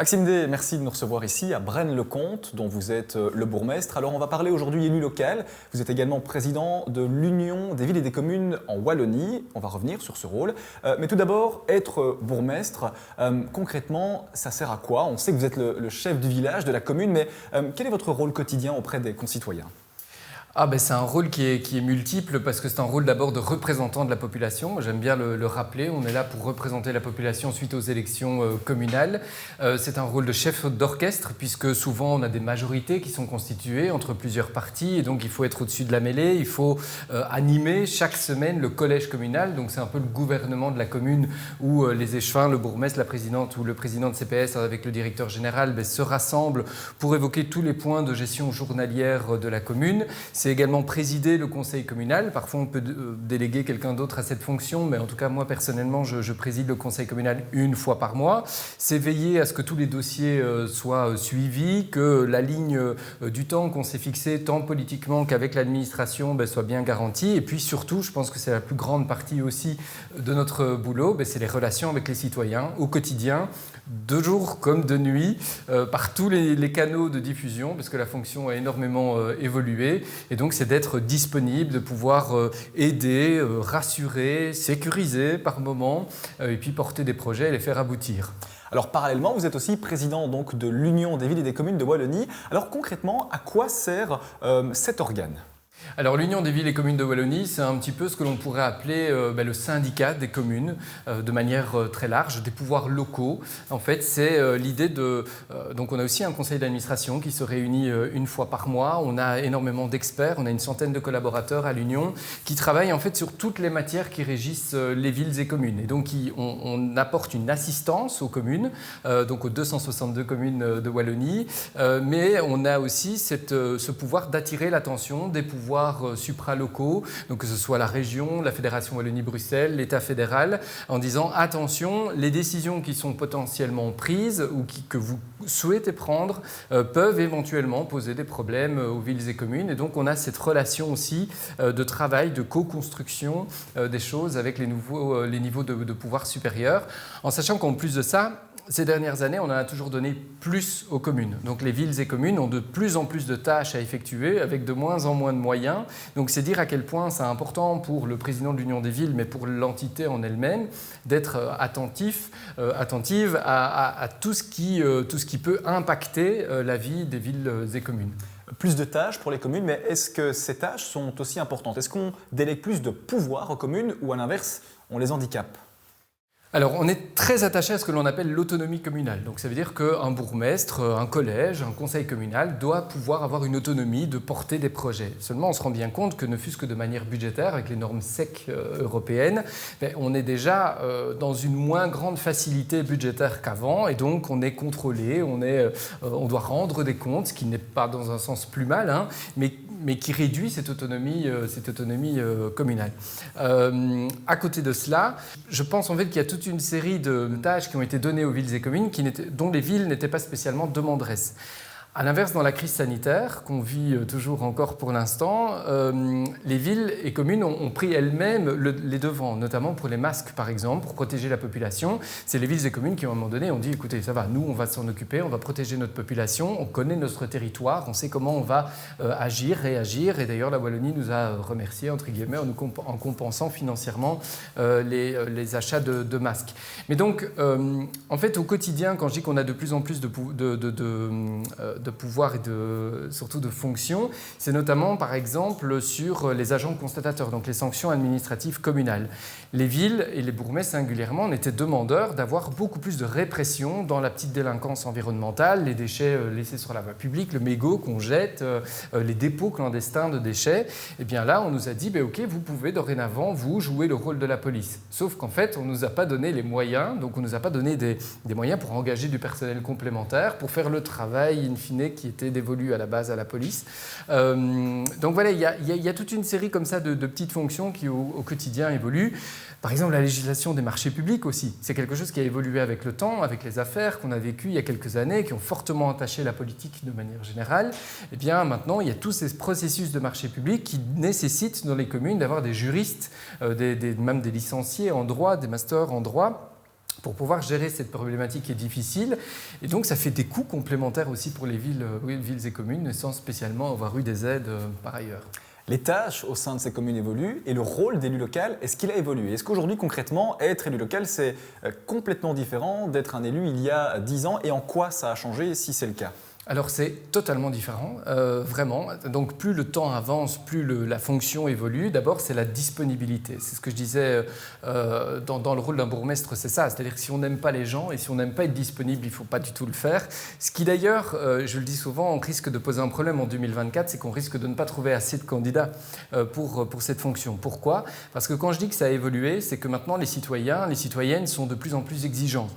Maxime Day, merci de nous recevoir ici à Braine-le-Comte, dont vous êtes le bourgmestre. Alors on va parler aujourd'hui élu local. Vous êtes également président de l'Union des villes et des communes en Wallonie. On va revenir sur ce rôle. Mais tout d'abord, être bourgmestre, concrètement, ça sert à quoi? On sait que vous êtes le chef du village, de la commune, mais quel est votre rôle quotidien auprès des concitoyens? C'est un rôle qui est multiple parce que c'est un rôle d'abord de représentant de la population. J'aime bien le rappeler, on est là pour représenter la population suite aux élections communales. C'est un rôle de chef d'orchestre puisque souvent on a des majorités qui sont constituées entre plusieurs partis et donc il faut être au-dessus de la mêlée, il faut animer chaque semaine le collège communal. Donc c'est un peu le gouvernement de la commune où les échevins, le bourgmestre, la présidente ou le président de CPS avec le directeur général se rassemblent pour évoquer tous les points de gestion journalière de la commune. C'est également présider le conseil communal. Parfois, on peut déléguer quelqu'un d'autre à cette fonction, mais en tout cas, moi, personnellement, je préside le conseil communal une fois par mois. C'est veiller à ce que tous les dossiers soient suivis, que la ligne du temps qu'on s'est fixé, tant politiquement qu'avec l'administration, soit bien garantie. Et puis surtout, je pense que c'est la plus grande partie aussi de notre boulot, c'est les relations avec les citoyens au quotidien, de jour comme de nuit, par tous les canaux de diffusion, parce que la fonction a énormément évolué. Et donc, c'est d'être disponible, de pouvoir aider, rassurer, sécuriser par moment, et puis porter des projets et les faire aboutir. Alors parallèlement, vous êtes aussi président donc, de l'Union des villes et des communes de Wallonie. Alors concrètement, à quoi sert cet organe ? Alors l'Union des villes et communes de Wallonie, c'est un petit peu ce que l'on pourrait appeler le syndicat des communes, de manière très large, des pouvoirs locaux. En fait, c'est l'idée de... donc on a aussi un conseil d'administration qui se réunit une fois par mois. On a énormément d'experts, on a une centaine de collaborateurs à l'Union qui travaillent en fait sur toutes les matières qui régissent les villes et communes. Et donc on apporte une assistance aux communes, donc aux 262 communes de Wallonie, mais on a aussi ce pouvoir d'attirer l'attention des pouvoirs supralocaux, donc que ce soit la région, la Fédération Wallonie-Bruxelles, l'État fédéral, en disant attention, les décisions qui sont potentiellement prises ou que vous souhaitez prendre peuvent éventuellement poser des problèmes aux villes et communes. Et donc on a cette relation aussi de travail, de co-construction des choses avec les niveaux de pouvoir supérieurs, en sachant qu'en plus de ça, ces dernières années, on en a toujours donné plus aux communes. Donc les villes et communes ont de plus en plus de tâches à effectuer avec de moins en moins de moyens. Donc c'est dire à quel point c'est important pour le président de l'Union des villes, mais pour l'entité en elle-même, d'être attentive à tout ce qui peut impacter la vie des villes et communes. Plus de tâches pour les communes, mais est-ce que ces tâches sont aussi importantes? Est-ce qu'on délègue plus de pouvoir aux communes ou à l'inverse, on les handicape? Alors, on est très attaché à ce que l'on appelle l'autonomie communale. Donc, ça veut dire qu'un bourgmestre, un collège, un conseil communal doit pouvoir avoir une autonomie de porter des projets. Seulement, on se rend bien compte que ne fût-ce que de manière budgétaire, avec les normes SEC européennes, on est déjà dans une moins grande facilité budgétaire qu'avant, et donc on est contrôlé, on doit rendre des comptes, ce qui n'est pas dans un sens plus mal, mais qui réduit cette autonomie communale. À côté de cela, je pense en fait qu'il y a toute une série de tâches qui ont été données aux villes et communes dont les villes n'étaient pas spécialement demanderesses. À l'inverse, dans la crise sanitaire, qu'on vit toujours encore pour l'instant, les villes et communes ont pris elles-mêmes les devants, notamment pour les masques, par exemple, pour protéger la population. C'est les villes et communes qui, à un moment donné, ont dit « Écoutez, ça va, nous, on va s'en occuper, on va protéger notre population, on connaît notre territoire, on sait comment on va agir, réagir. » Et d'ailleurs, la Wallonie nous a remerciés, entre guillemets, en compensant financièrement les achats de masques. Mais donc, en fait, au quotidien, quand je dis qu'on a de plus en plus de pouvoir et surtout de fonctions, c'est notamment par exemple sur les agents constatateurs, donc les sanctions administratives communales. Les villes et les bourgmestres singulièrement en étaient demandeurs d'avoir beaucoup plus de répression dans la petite délinquance environnementale, les déchets laissés sur la voie publique, le mégot qu'on jette, les dépôts clandestins de déchets. Et bien là, on nous a dit, ok, vous pouvez dorénavant, vous, jouer le rôle de la police. Sauf qu'en fait, on ne nous a pas donné les moyens, donc on ne nous a pas donné des moyens pour engager du personnel complémentaire, pour faire le travail, in fine, qui était dévolu à la base à la police. Donc voilà, il y a toute une série comme ça de petites fonctions qui au quotidien évoluent. Par exemple, la législation des marchés publics aussi. C'est quelque chose qui a évolué avec le temps, avec les affaires qu'on a vécues il y a quelques années, qui ont fortement entaché la politique de manière générale. Et bien maintenant, il y a tous ces processus de marchés publics qui nécessitent dans les communes d'avoir des juristes, même des licenciés en droit, des masters en droit, pour pouvoir gérer cette problématique qui est difficile. Et donc, ça fait des coûts complémentaires aussi pour les villes et communes, sans spécialement avoir eu des aides par ailleurs. Les tâches au sein de ces communes évoluent et le rôle d'élu local, est-ce qu'il a évolué? Est-ce qu'aujourd'hui, concrètement, être élu local, c'est complètement différent d'être un élu il y a 10 ans et en quoi ça a changé si c'est le cas? Alors c'est totalement différent, vraiment. Donc plus le temps avance, plus la fonction évolue. D'abord, c'est la disponibilité. C'est ce que je disais dans le rôle d'un bourgmestre, c'est ça. C'est-à-dire que si on n'aime pas les gens et si on n'aime pas être disponible, il ne faut pas du tout le faire. Ce qui d'ailleurs, je le dis souvent, on risque de poser un problème en 2024, c'est qu'on risque de ne pas trouver assez de candidats pour cette fonction. Pourquoi? Parce que quand je dis que ça a évolué, c'est que maintenant les citoyens, les citoyennes sont de plus en plus exigeants.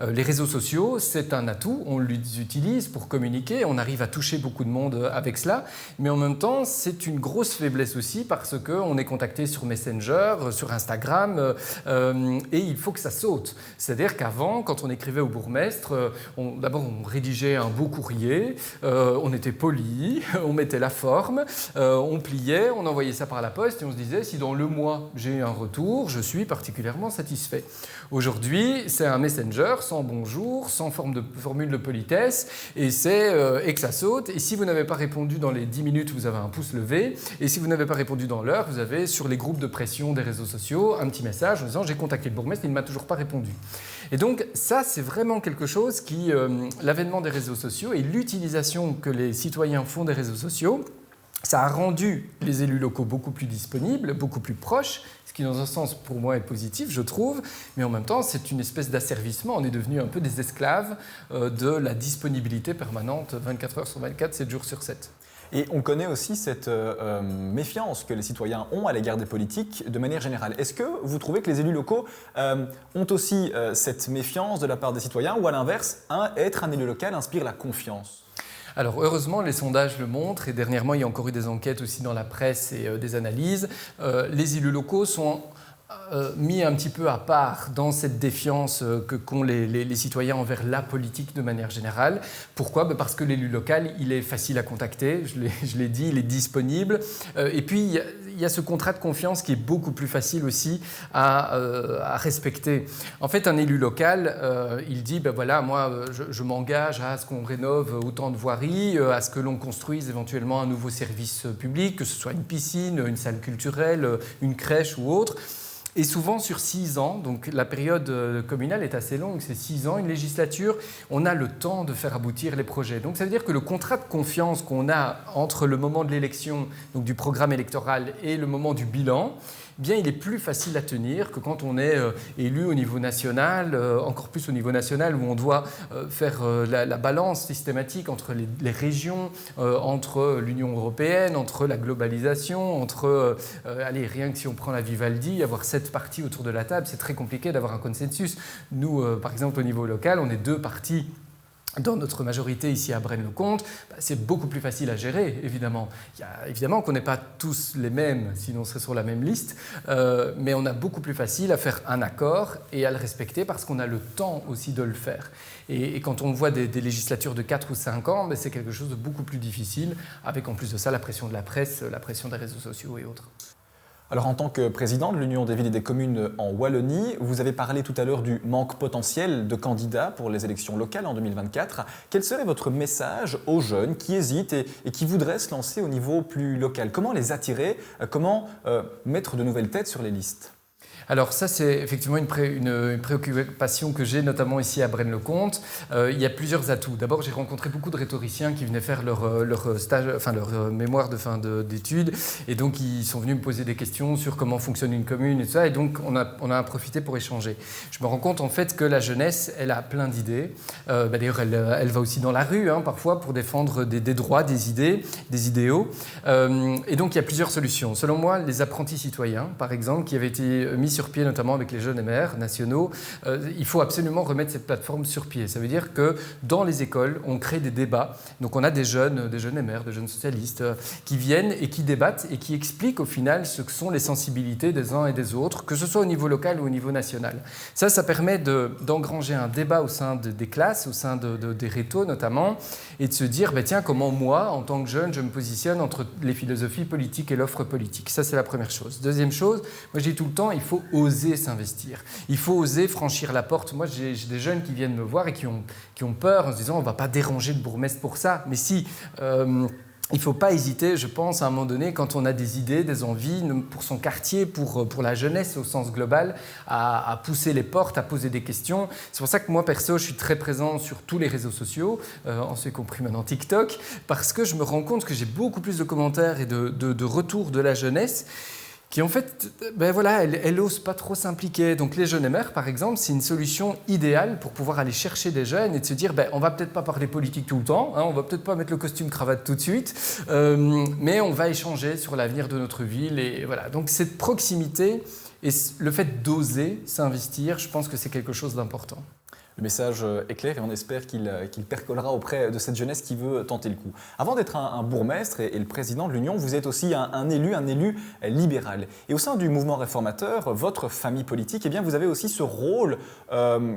Les réseaux sociaux, c'est un atout, on les utilise pour communiquer. On arrive à toucher beaucoup de monde avec cela, mais en même temps, c'est une grosse faiblesse aussi parce qu'on est contacté sur Messenger, sur Instagram, et il faut que ça saute. C'est-à-dire qu'avant, quand on écrivait au bourgmestre, d'abord on rédigeait un beau courrier, on était poli, on mettait la forme, on pliait, on envoyait ça par la poste et on se disait si dans le mois j'ai un retour, je suis particulièrement satisfait. Aujourd'hui, c'est un Messenger sans bonjour, sans formule de politesse, et que ça saute. Et si vous n'avez pas répondu dans les 10 minutes, vous avez un pouce levé. Et si vous n'avez pas répondu dans l'heure, vous avez sur les groupes de pression des réseaux sociaux un petit message en disant « j'ai contacté le bourgmestre, il ne m'a toujours pas répondu ». Et donc ça, c'est vraiment quelque chose qui, l'avènement des réseaux sociaux et l'utilisation que les citoyens font des réseaux sociaux, ça a rendu les élus locaux beaucoup plus disponibles, beaucoup plus proches, ce qui dans un sens pour moi est positif, je trouve, mais en même temps c'est une espèce d'asservissement, on est devenu un peu des esclaves de la disponibilité permanente 24 heures sur 24, 7 jours sur 7. Et on connaît aussi cette méfiance que les citoyens ont à l'égard des politiques de manière générale. Est-ce que vous trouvez que les élus locaux ont aussi cette méfiance de la part des citoyens ou à l'inverse, être un élu local inspire la confiance? Alors heureusement, les sondages le montrent et dernièrement, il y a encore eu des enquêtes aussi dans la presse et des analyses. Les élus locaux sont mis un petit peu à part dans cette défiance qu'ont les citoyens envers la politique de manière générale. Pourquoi? Parce que l'élu local, il est facile à contacter, je l'ai dit, il est disponible. Et puis, il y a ce contrat de confiance qui est beaucoup plus facile aussi à respecter. En fait, un élu local, il dit, voilà, moi, je m'engage à ce qu'on rénove autant de voiries, à ce que l'on construise éventuellement un nouveau service public, que ce soit une piscine, une salle culturelle, une crèche ou autre. Et souvent sur 6 ans, donc la période communale est assez longue, c'est 6 ans, une législature, on a le temps de faire aboutir les projets. Donc ça veut dire que le contrat de confiance qu'on a entre le moment de l'élection, donc du programme électoral, et le moment du bilan, bien, il est plus facile à tenir que quand on est élu au niveau national, encore plus au niveau national où on doit faire la balance systématique entre les régions, entre l'Union européenne, entre la globalisation, entre, rien que si on prend la Vivaldi, avoir 7 partis autour de la table, c'est très compliqué d'avoir un consensus. Nous, par exemple, au niveau local, on est 2 partis. Dans notre majorité ici à Braine-le-Comte, c'est beaucoup plus facile à gérer, évidemment. Évidemment qu'on n'est pas tous les mêmes, sinon on serait sur la même liste, mais on a beaucoup plus facile à faire un accord et à le respecter parce qu'on a le temps aussi de le faire. Et quand on voit des législatures de 4 ou 5 ans, c'est quelque chose de beaucoup plus difficile, avec en plus de ça la pression de la presse, la pression des réseaux sociaux et autres. Alors en tant que président de l'Union des villes et des communes en Wallonie, vous avez parlé tout à l'heure du manque potentiel de candidats pour les élections locales en 2024. Quel serait votre message aux jeunes qui hésitent et qui voudraient se lancer au niveau plus local? Comment les attirer? Comment mettre de nouvelles têtes sur les listes? Alors ça, c'est effectivement une préoccupation que j'ai, notamment ici à Braine-le-Comte. Il y a plusieurs atouts. D'abord, j'ai rencontré beaucoup de rhétoriciens qui venaient faire leur stage, leur mémoire de fin d'études, et donc ils sont venus me poser des questions sur comment fonctionne une commune et tout ça, et donc on a profité pour échanger. Je me rends compte en fait que la jeunesse, elle a plein d'idées. D'ailleurs, elle va aussi dans la rue, parfois, pour défendre des droits, des idées, des idéaux. Et donc, il y a plusieurs solutions. Selon moi, les apprentis citoyens, par exemple, qui avaient été mis sur pied, notamment avec les jeunes MR nationaux, il faut absolument remettre cette plateforme sur pied. Ça veut dire que dans les écoles, on crée des débats. Donc on a des jeunes MR, des jeunes socialistes qui viennent et qui débattent et qui expliquent au final ce que sont les sensibilités des uns et des autres, que ce soit au niveau local ou au niveau national. Ça permet d'engranger un débat au sein des classes, au sein des rétos notamment, et de se dire, tiens, comment moi, en tant que jeune, je me positionne entre les philosophies politiques et l'offre politique. Ça, c'est la première chose. Deuxième chose, moi je dis tout le temps, il faut oser s'investir. Il faut oser franchir la porte. Moi, j'ai des jeunes qui viennent me voir et qui ont peur en se disant on ne va pas déranger le bourgmestre pour ça. Mais si... il ne faut pas hésiter, je pense, à un moment donné, quand on a des idées, des envies pour son quartier, pour la jeunesse au sens global, à pousser les portes, à poser des questions. C'est pour ça que moi, perso, je suis très présent sur tous les réseaux sociaux, en ce compris maintenant TikTok, parce que je me rends compte que j'ai beaucoup plus de commentaires et de retours de la jeunesse qui en fait, elle n'ose pas trop s'impliquer. Donc les jeunes MR, par exemple, c'est une solution idéale pour pouvoir aller chercher des jeunes et de se dire, on va peut-être pas parler politique tout le temps, on va peut-être pas mettre le costume cravate tout de suite, mais on va échanger sur l'avenir de notre ville. Et voilà. Donc cette proximité et le fait d'oser s'investir, je pense que c'est quelque chose d'important. Le message est clair et on espère qu'il percolera auprès de cette jeunesse qui veut tenter le coup. Avant d'être un bourgmestre et le président de l'Union, vous êtes aussi un élu libéral. Et au sein du mouvement réformateur, votre famille politique, eh bien, vous avez aussi ce rôle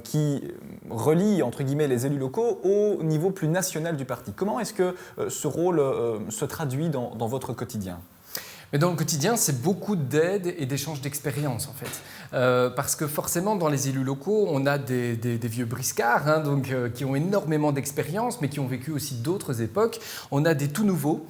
qui relie entre guillemets les élus locaux au niveau plus national du parti. Comment est-ce que ce rôle se traduit dans votre quotidien ? Mais dans le quotidien, c'est beaucoup d'aide et d'échanges d'expériences en fait. Parce que forcément, dans les élus locaux, on a des vieux briscards qui ont énormément d'expérience, mais qui ont vécu aussi d'autres époques. On a des tout nouveaux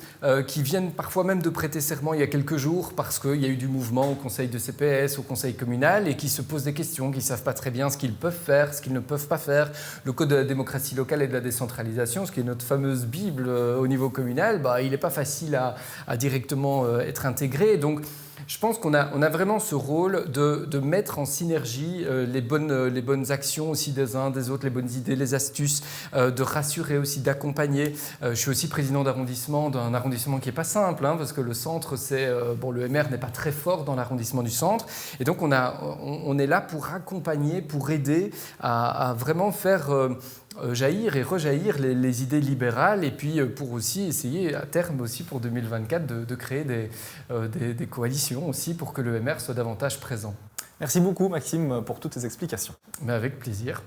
qui viennent parfois même de prêter serment il y a quelques jours parce qu'il y a eu du mouvement au conseil de CPS, au conseil communal, et qui se posent des questions, qui ne savent pas très bien ce qu'ils peuvent faire, ce qu'ils ne peuvent pas faire. Le code de la démocratie locale et de la décentralisation, ce qui est notre fameuse Bible au niveau communal, il n'est pas facile à directement être intégré. Donc, je pense qu'on a vraiment ce rôle de mettre en synergie les bonnes actions aussi des uns, des autres, les bonnes idées, les astuces, de rassurer aussi, d'accompagner. Je suis aussi président d'arrondissement d'un arrondissement qui n'est pas simple, parce que le centre, le MR n'est pas très fort dans l'arrondissement du centre. Et donc, on est là pour accompagner, pour aider à vraiment faire... jaillir et rejaillir les idées libérales et puis pour aussi essayer à terme aussi pour 2024 de créer des coalitions aussi pour que le MR soit davantage présent. Merci beaucoup Maxime pour toutes ces explications. Mais avec plaisir.